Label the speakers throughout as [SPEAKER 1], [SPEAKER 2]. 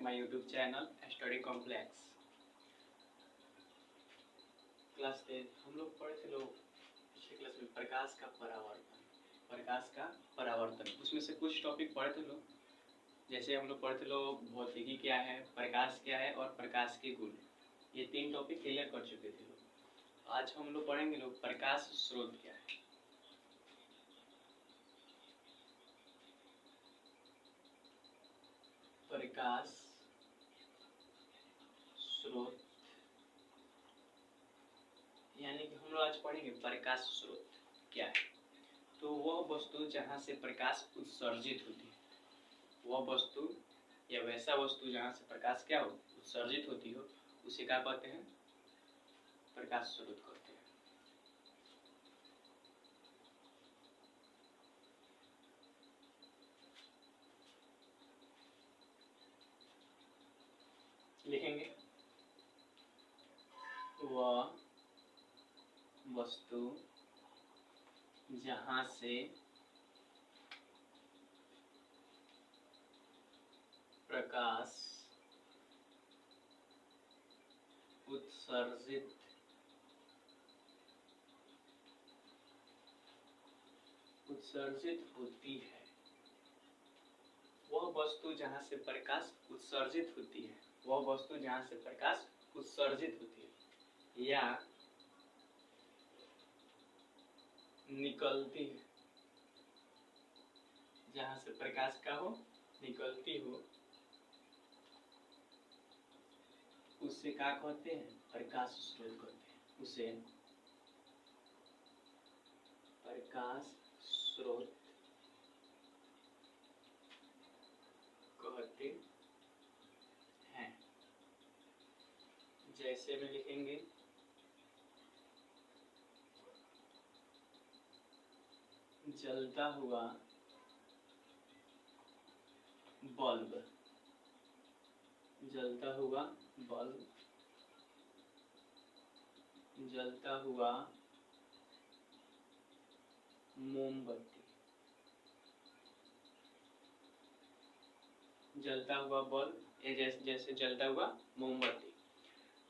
[SPEAKER 1] My YouTube channel study complex. Class 10 हम लोग पढ़े थे पिछले क्लास में प्रकाश का परावर्तन उसमें से कुछ टॉपिक पढ़े थे लोग। जैसे हम लोग पढ़े थे भौतिकी क्या है, प्रकाश क्या है और प्रकाश के गुण। ये 3 टॉपिक क्लियर कर चुके थे लोग। आज हम लोग पढ़ेंगे प्रकाश स्रोत क्या है। प्रकाश स्रोत यानी कि हम लोग आज पढ़ेंगे प्रकाश स्रोत क्या है। तो वह वस्तु जहाँ से प्रकाश उत्सर्जित होती है, वह वस्तु या वैसा वस्तु जहाँ से प्रकाश क्या हो उत्सर्जित होती हो, उसे क्या कहते हैं, प्रकाश स्रोत कहते हैं। लिखेंगे वह वस्तु जहाँ से प्रकाश उत्सर्जित होती है, वह वस्तु जहाँ से प्रकाश उत्सर्जित होती है, वह वस्तु जहाँ से प्रकाश उत्सर्जित होती है या निकलती है, जहाँ से प्रकाश का हो निकलती हो, उसे क्या कहते हैं, प्रकाश स्रोत कहते हैं। उसे प्रकाश स्रोत कहते हैं। जैसे में लिखेंगे जलता हुआ बल्ब, जलता हुआ बल्ब, जलता हुआ मोमबत्ती, जलता हुआ बल्ब जैसे जलता हुआ मोमबत्ती।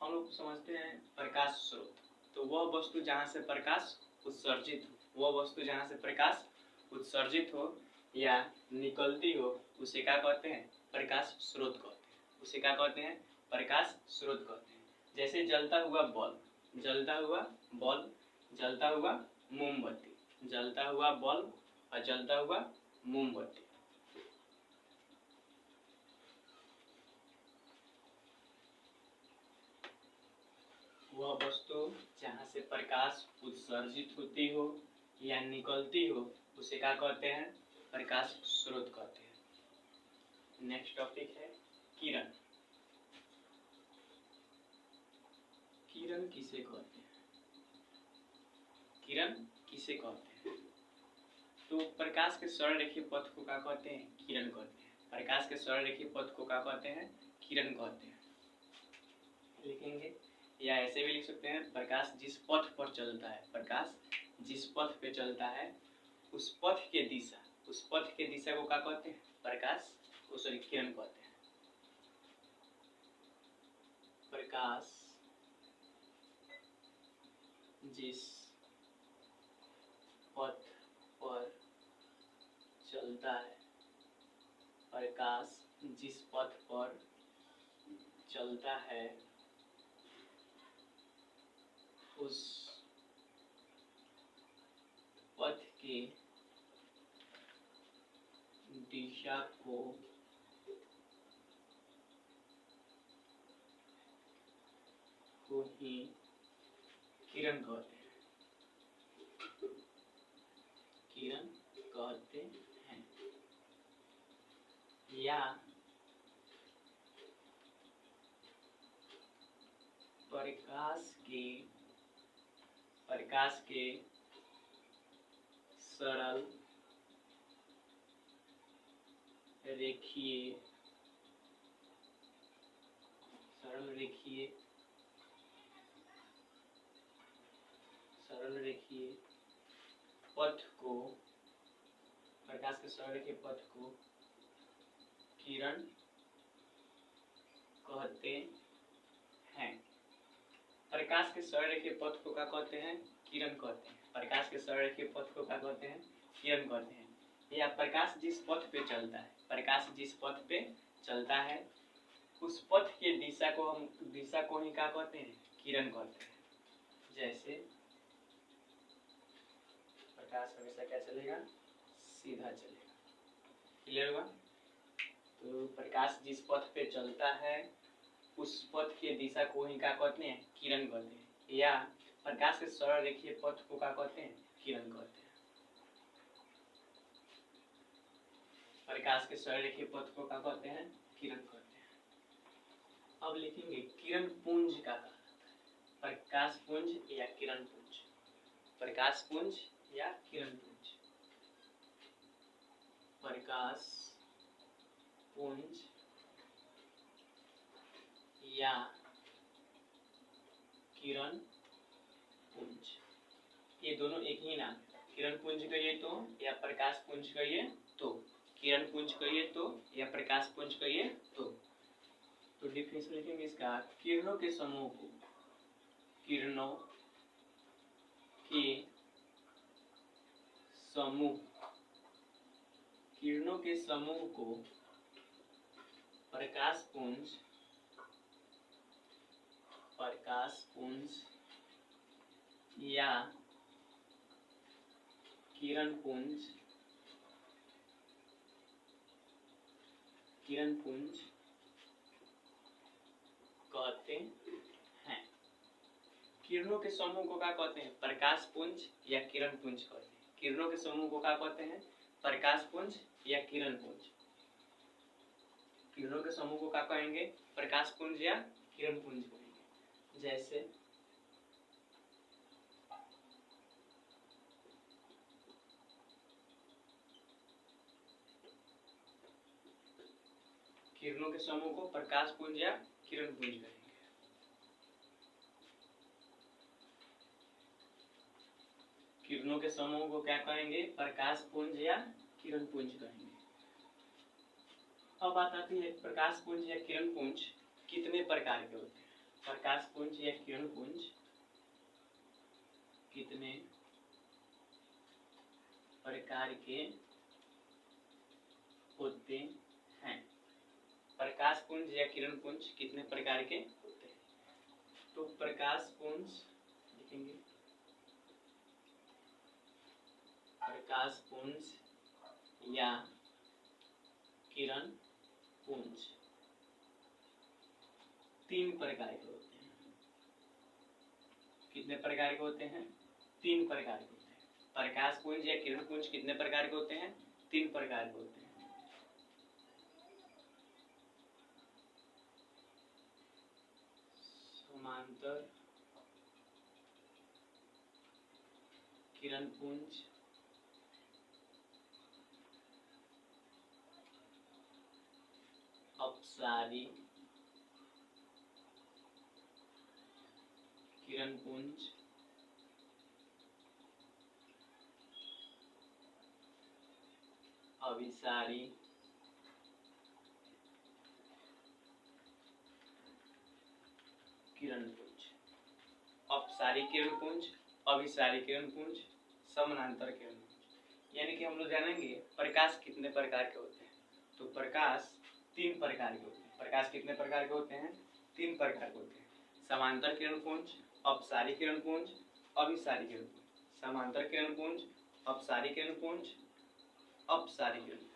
[SPEAKER 1] हम लोग समझते हैं प्रकाश स्रोत, तो वह वस्तु जहाँ से प्रकाश उत्सर्जित हो, वह वस्तु जहाँ से प्रकाश उत्सर्जित हो या निकलती हो, उसे क्या कहते हैं, प्रकाश स्रोत कहते हैं। उसे क्या कहते हैं, प्रकाश स्रोत कहते हैं। जैसे जलता हुआ बल्ब, जलता हुआ बल्ब, जलता हुआ मोमबत्ती, जलता हुआ बल्ब और जलता हुआ मोमबत्ती। वह वस्तु जहाँ से प्रकाश उत्सर्जित होती हो या निकलती हो, उसे क्या कहते हैं, प्रकाश स्रोत कहते हैं। नेक्स्ट टॉपिक है किरण। किरण किसे कहते हैं, किरण किसे कहते हैं। तो प्रकाश के सरलरेखीय पथ को क्या कहते हैं, किरण कहते हैं। प्रकाश के सरलरेखीय पथ को क्या कहते हैं, किरण कहते हैं। लिखेंगे या ऐसे भी लिख सकते हैं, प्रकाश जिस पथ पर चलता है, प्रकाश जिस पथ पे चलता है उस पथ के दिशा, उस पथ के दिशा को क्या कहते हैं, प्रकाश को सॉरी किरण कहते हैं। प्रकाश जिस पथ पर चलता है, प्रकाश जिस पथ पर चलता है उस पथ के दिशा को ही किरण कहते हैं, किरण कहते हैं। या प्रकाश के सरल रेखीय पथ को, प्रकाश के सरल रेखीय पथ को किरण कहते हैं। प्रकाश के सरलरेखीय पथ को क्या कहते हैं? किरण कहते हैं। प्रकाश के सरलरेखीय पथ को क्या कहते हैं? किरण कहते हैं। या प्रकाश जिस पथ पे चलता है, प्रकाश जिस पथ पे चलता है उस पथ के दिशा को ही क्या कहते हैं? किरण कहते हैं। जैसे प्रकाश हमेशा क्या चलेगा? सीधा चलेगा। क्लियर हुआ? तो प्रकाश जिस पथ पे चलता है उस पथ के दिशा को ही क्या कहते हैं? किरण कहते हैं। या प्रकाश के सरलरेखीय पथ को क्या कहते हैं? किरण कहते हैं। प्रकाश के सरलरेखीय पथ को क्या कहते हैं? किरण कहते हैं। अब लिखेंगे किरण पुंज का कहता है। प्रकाश पुंज या किरण पुंज। प्रकाश पुंज या किरण पुंज। प्रकाश पुंज या किरण पुंज, ये दोनों एक ही नाम है। किरण पुंज कहिए तो या प्रकाश पुंज कहिए तो, किरण पुंज कहिए तो या प्रकाश पुंज कहिए तो डिफिनेशन लिखेंगे इसका। किरणों के समूह को, किरणों के समूह, किरणों के समूह को प्रकाश पुंज, प्रकाश पुंज या किरण पुंज, किरण पुंज कहते हैं। किरणों के समूह को क्या कहते हैं? प्रकाश पुंज या किरण पुंज कहते हैं। किरणों के समूह को क्या कहते हैं? प्रकाश पुंज या किरण पुंज। किरणों के समूह को क्या कहेंगे? प्रकाश पुंज या किरण पुंज कहेंगे। जैसे किरणों के समूह को प्रकाश पुंज या किरण पुंज कहेंगे। किरणों के समूह को क्या कहेंगे? प्रकाश पुंज या किरण पुंज कहेंगे। अब बात आती है प्रकाश पुंज या किरण पुंज कितने प्रकार के होते हैं? प्रकाश पुंज या किरण पुंज कितने प्रकार के होते हैं? प्रकाश पुंज या किरण पुंज कितने प्रकार के होते हैं? तो प्रकाश पुंज लिखेंगे, प्रकाश पुंज या किरण पुंज 3 प्रकार के होते हैं। कितने प्रकार के होते हैं? 3 प्रकार के होते हैं। प्रकाश पुंज या किरण पुंज कितने प्रकार के होते हैं? 3 प्रकार के होते हैं। समांतर किरण पुंज, अपसारी किरण पुंज, अभिसारी किरण पुंज। अपसारी किरण पुंज, अभिसारी किरण पुंज, समानांतर किरण पुंज। यानी कि हम लोग जानेंगे प्रकाश कितने प्रकार के होते हैं। तो प्रकाश 3 प्रकार के होते हैं। प्रकाश कितने प्रकार के होते हैं? 3 प्रकार के होते हैं। समांतर किरण पुंज, अपसारी किरण पुंज, अभिसारी किरण पुंज। समांतर किरण पुंज, अपसारी किरण पुंज, अपसारी किरण पुंज।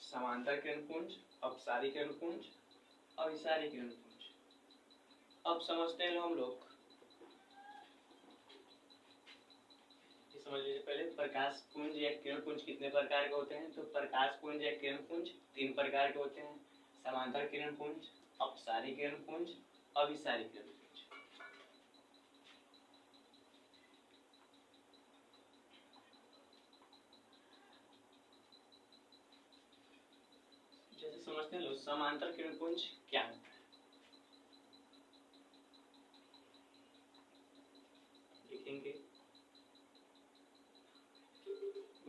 [SPEAKER 1] समांतर किरण पुंज, अपसारी किरण पुंज, अभिसारी किरण पुंज। अब समझते हैं हम लोग, ये समझ लीजिए पहले प्रकाश पुंज या किरण पुंज कितने प्रकार के होते हैं। तो प्रकाश पुंज या किरण पुंज 3 प्रकार के होते हैं। समांतर किरण पुंज, अपसारी किरण पुंज, अभिसारी किरण पुंज। जैसे समझते हैं लोग समांतर किरण पुंज क्या होता है, लिखेंगे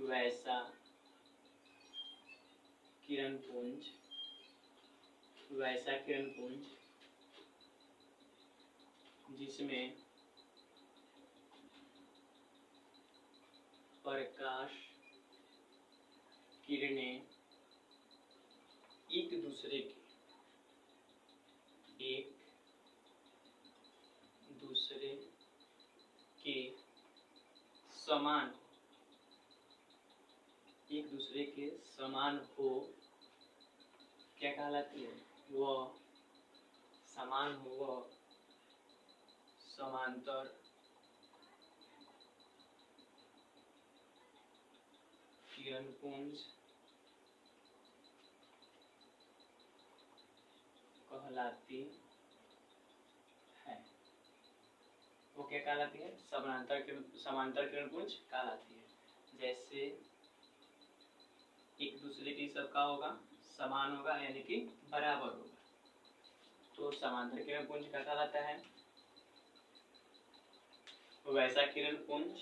[SPEAKER 1] वैसा किरण पुंज, वैसा किरण पुंज जिसमें प्रकाश किरणें एक दूसरे के समान हो, क्या कहलाती है? वह समान हो, वह समांतर किरणपुंज कहलाती है। वो क्या कहलाती है? समांतर किरणपुंज कहलाती है। जैसे एक दूसरे की सबका होगा, समान होगा, यानी कि बराबर होगा, तो समांतर किरणपुंज क्या कहलाता है? वैसा किरणपुंज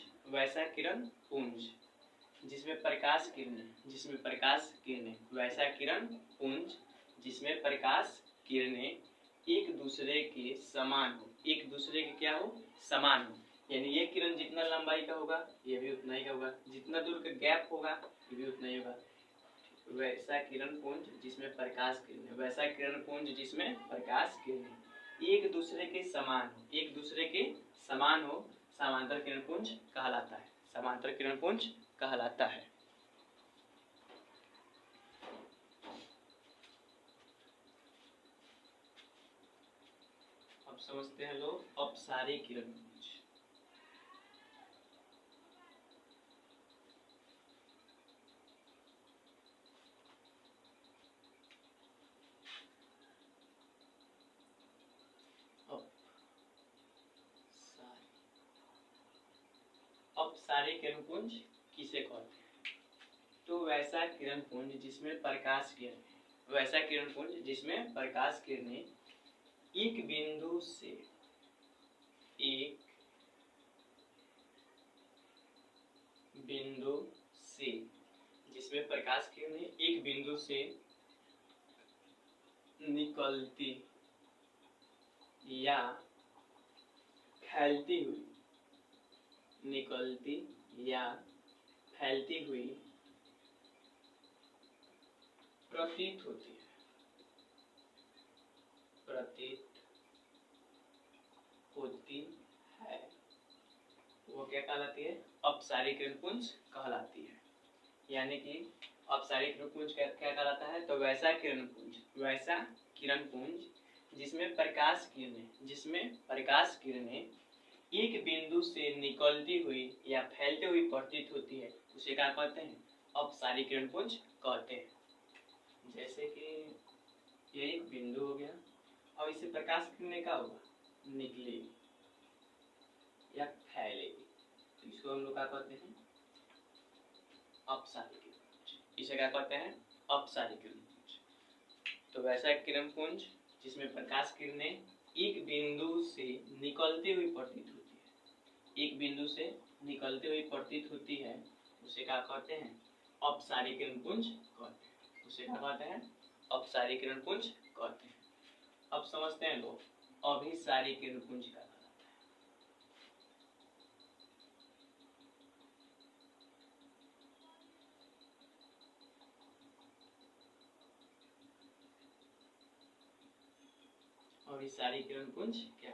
[SPEAKER 1] जिसमें प्रकाश किरणें, वैसा किरणपुंज जिसमें प्रकाश किरणें एक दूसरे के समान हो, एक दूसरे के क्या हो? समान हो। यानी ये किरण जितना लंबाई का होगा ये भी उतना ही का होगा, जितना दूर का गैप होगा ये भी उतना ही होगा। वैसा किरणपुंज जिसमें प्रकाश किरणें, वैसा किरणपुंज जिसमें प्रकाश किरणें एक दूसरे के समान हो, एक दूसरे के समान हो, समांतर किरणपुंज कहलाता है। समांतर किरणपुंज कहलाता है। अब समझते हैं लोग अपसारी किरणपुंज। अपसारी किरणपुंज किसे कहते हैं? तो वैसा किरणपुंज जिसमें प्रकाश किरणें, वैसा किरणपुंज जिसमें प्रकाश किरणें एक बिंदु से जिसमें प्रकाश किरणें एक बिंदु से निकलती या फैलती हुई प्रतीत होती है, वो क्या कहलाती है? अपसारी किरणपुंज कहलाती है। यानी कि अपसारी किरणपुंज क्या कहलाता है? तो वैसा किरणपुंज जिसमें प्रकाश किरणें एक बिंदु से निकलती हुई या फैलती हुई प्रतीत होती है, उसे क्या कहते हैं? अपसारी किरणपुंज कहते हैं। जैसे कि ये एक बिंदु हो गया और इससे प्रकाश किरणें का होगा? निकलेगी या फैलेगी, तो इसको हम लोग क्या कहते हैं? अपसारी किरणपुंज। इसे क्या कहते हैं? अपसारी किरणपुंज। तो वैसा किरणपुंज जिसमें प्रकाश किरणें एक बिंदु से निकलती हुई प्रतीत होती है, उसे क्या कहते हैं? अपसारी किरणपुंज कहते हैं। उसे क्या कहते हैं? अपसारी किरणपुंज कहते हैं। अब समझते हैं लोग अभिसारी किरणपुंज का। अभिसारी किरणपुंज क्या